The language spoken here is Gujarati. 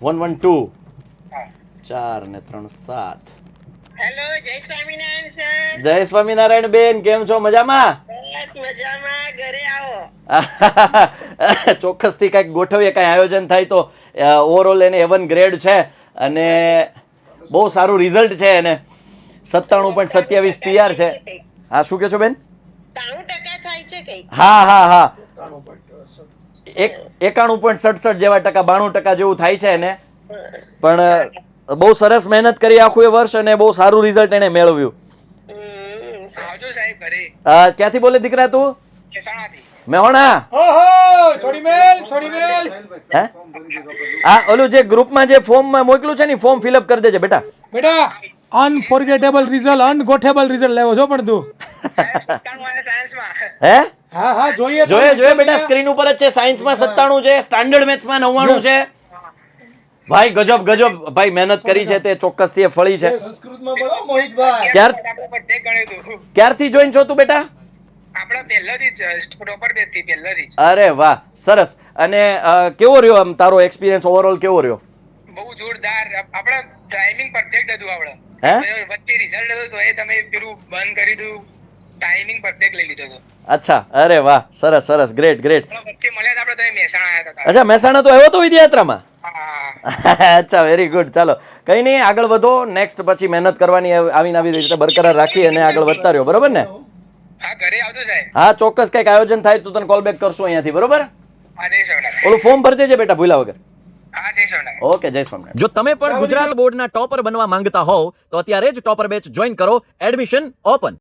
112 હા. 4 ને 3 7. હેલો, જય સ્વામિનારાયણ સર. જય સ્વામિનારાયણ બેન, કેમ છો? મજામાં? બસ મજામાં, ઘરે આવો. ચોક્કસથી કંઈક ગોઠવીએ, કંઈ આયોજન થાય તો. ઓવરઓલ એને A1 ગ્રેડ છે અને બહુ સારું રિઝલ્ટ છે એને. 97.27 PR છે. હા, શું કહો છો બેન? 93% થાય છે કઈ? હા. 91.67 જેવા ટકા, 92% જેવું થાય છે એને. પણ બહુ સરસ મહેનત કરી આખું એ વર્ષ અને બહુ સારું રિઝલ્ટ એને મેળવ્યું. આવજો સાહેબ ઘરે. ક્યાંથી બોલે દીકરા તું? મહેસાણાથી. મેહોણા. ઓહો છોડી મેલ હે? ઓલું જે ગ્રુપમાં જે ફોર્મમાં મોકલું છે ને, ફોર્મ ફિલઅપ કરી દેજે બેટા. બેટા અનફોરગેટેબલ રિઝલ્ટ અનગોઠેબલ રિઝલ્ટ લેવો છો પણ તું સાહેબ 97 અને સાયન્સમાં. હે? હા જોઈએ જોઈએ બેટા, સ્ક્રીન ઉપર જ છે. સાયન્સમાં 97 છે, સ્ટાન્ડર્ડ મેથ્સમાં 99 છે. ભાઈ ગજબ ભાઈ મહેનત કરી છે તે ચોક્કસથી એ ફળી છે. સંસ્કૃતમાં બોલો મોહિતભાઈ. આપણે બધે ગણ્યું હતું. ક્યારથી જોઈન છો તું બેટા? આપણે પહેલાથી જ પ્રોપર બેચ થી પહેલાથી જ. અરે વાહ, સરસ. અને કેવો રહ્યો આમ તારો એક્સપિરિયન્સ ઓવરઓલ કેવો રહ્યો? બહુ જોરદાર. આપણે ટાઈમિંગ પરફેક્ટ હતું આપણે. હે? વચ્ચે રિઝલ્ટ હતું તો એ તમે પેલું બંધ કરી દીધું. ટાઈમિંગ પરફેક્ટ લઈ લીધો હતો. અચ્છા, અરે વાહ, સરસ ગ્રેટ. વચ્ચે મળ્યા હતા આપણે તો મહેસાણા આવ્યા હતા. અચ્છા, મહેસાણા તો આવ્યો તો વિદ્યાયાત્રામાં? હા. અચ્છા, વેરી ગુડ. ચાલો કઈ નહીં, આગળ વધો. નેક્સ્ટ પછી મહેનત કરવાની આવી રીતે બરકરાર રાખી અને આગળ વધતા રહ્યો, બરોબર ને? હા, ઘરે આવજો સાહેબ. હા, ચોક્કસ કંઈક આયોજન થાય તો તને કોલ બેક કરશું અહીંયાથી, બરોબર? હા, જય સ્વામિનારાયણ. ઓલું ફોર્મ ભરી દેજે બેટા, ભૂલા વગર. હા, જય સ્વામિનારાયણ. ઓકે, જય સ્વામિનારાયણ. જો તમે પણ ગુજરાત બોર્ડના ટોપર બનવા માંગતા હોવ તો અત્યારે જ ટોપર બેચ જોઈન કરો. Admission open.